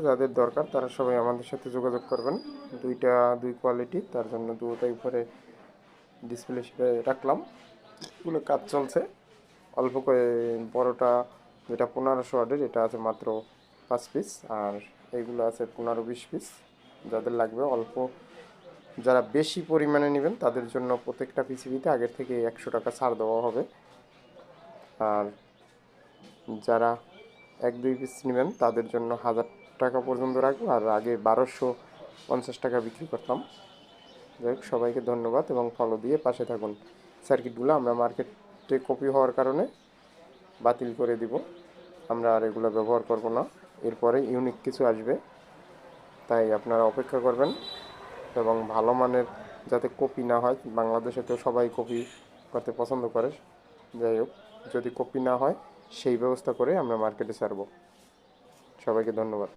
যাদের দরকার তারা সবাই আমাদের সাথে যোগাযোগ করবেন। দুই কোয়ালিটি, তার জন্য দুটোই উপরে ডিসপ্লে হিসেবে রাখলাম। এগুলো কাজ চলছে অল্প করে। বড়টা যেটা 1500 ওয়াটের, এটা আছে মাত্র 5 পিস, আর এইগুলো আছে 15-20 পিস। যাদের লাগবে অল্প, যারা বেশি পরিমাণে নেবেন তাদের জন্য প্রত্যেকটা পিসিবিতে আগের থেকে 100 টাকা ছাড় দেওয়া হবে। আর যারা 1-2 পিস নেবেন তাদের জন্য 1000 টাকা পর্যন্ত রাখবো, আর আগে 1250 টাকা বিক্রি করতাম। যাই হোক, সবাইকে ধন্যবাদ এবং ফলো দিয়ে পাশে থাকুন। সার্কিটগুলো আমরা মার্কেটে কপি হওয়ার কারণে বাতিল করে দিব, আমরা আর এগুলো ব্যবহার করব না। এরপরে ইউনিক কিছু আসবে, তাই আপনারা অপেক্ষা করবেন। এবং ভালো মানের যাতে কপি না হয়, বাংলাদেশে তো সবাই কপি করতে পছন্দ করে। যাই হোক, যদি কপি না হয় সেই ব্যবস্থা করে আমরা মার্কেটে ছাড়ব। সবাইকে ধন্যবাদ।